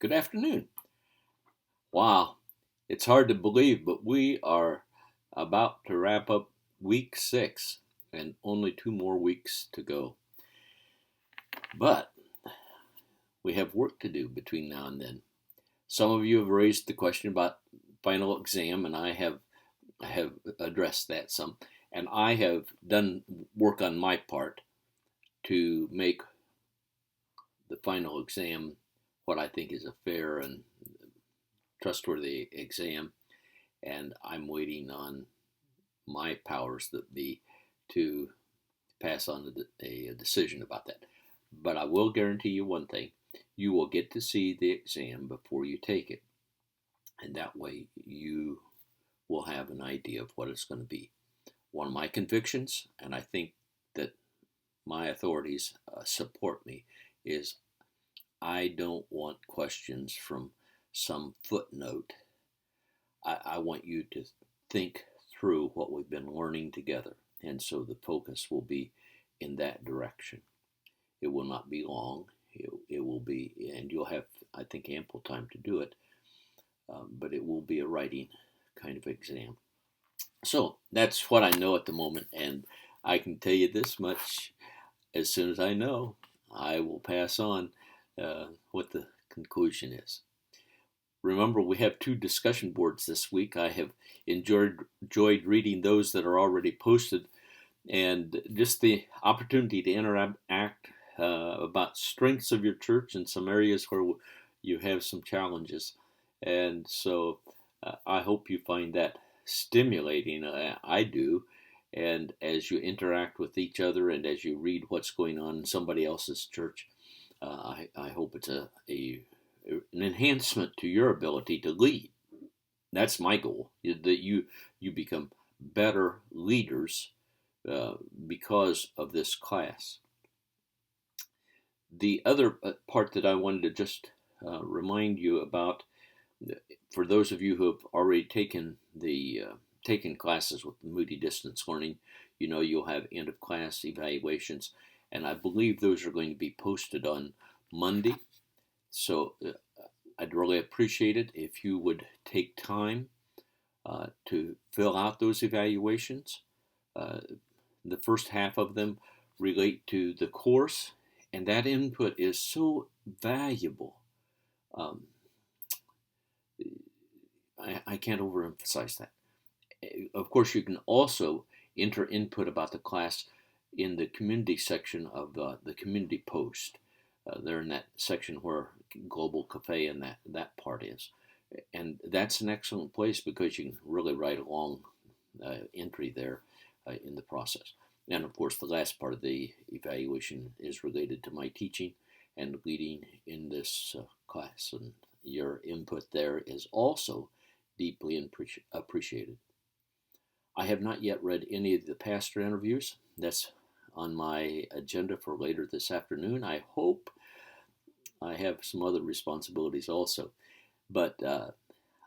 Good afternoon. Wow, it's hard to believe, but we are about to wrap up week 6 and only 2 more weeks to go. But we have work to do between now and then. Some of you have raised the question about final exam, and I have addressed that some, and I have done work on my part to make the final exam what I think is a fair and trustworthy exam, and I'm waiting on my powers that be to pass on a decision about that. But I will guarantee you one thing: you will get to see the exam before you take it, and that way you will have an idea of what it's going to be. One of my convictions, and I think that my authorities support me, is I don't want questions from some footnote. I want you to think through what we've been learning together. And so the focus will be in that direction. It will not be long. It will be, and you'll have, I think, ample time to do it, but it will be a writing kind of exam. So that's what I know at the moment, and I can tell you this much: as soon as I know, I will pass on what the conclusion is. Remember, we have 2 discussion boards this week. I have enjoyed reading those that are already posted, and just the opportunity to interact about strengths of your church and some areas where you have some challenges. And so I hope you find that stimulating. I do. And as you interact with each other and as you read what's going on in somebody else's church, I hope it's an enhancement to your ability to lead. That's my goal, that you become better leaders because of this class. The other part that I wanted to just remind you about, for those of you who have already taken classes with Moody Distance Learning, you know you'll have end of class evaluations, and I believe those are going to be posted on Monday. So I'd really appreciate it if you would take time to fill out those evaluations. The first half of them relate to the course, and that input is so valuable. I can't overemphasize that. Of course, you can also enter input about the class in the community section of the community post. They're in that section where Global Cafe and that part is. And that's an excellent place because you can really write a long entry there in the process. And of course, the last part of the evaluation is related to my teaching and leading in this class. And your input there is also deeply appreciated. I have not yet read any of the pastor interviews. That's on my agenda for later this afternoon. I hope. I have some other responsibilities also, but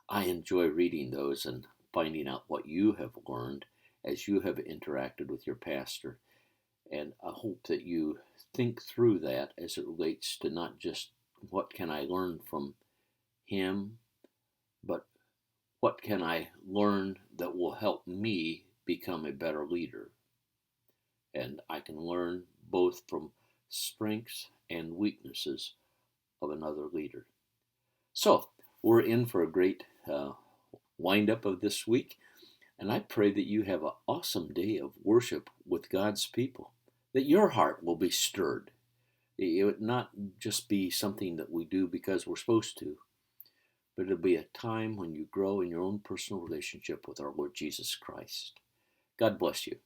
I enjoy reading those and finding out what you have learned as you have interacted with your pastor. And I hope that you think through that as it relates to not just what can I learn from him, but what can I learn that will help me become a better leader. And I can learn both from strengths and weaknesses of another leader. So we're in for a great wind up of this week, and I pray that you have an awesome day of worship with God's people, that your heart will be stirred. It would not just be something that we do because we're supposed to, but it'll be a time when you grow in your own personal relationship with our Lord Jesus Christ. God bless you.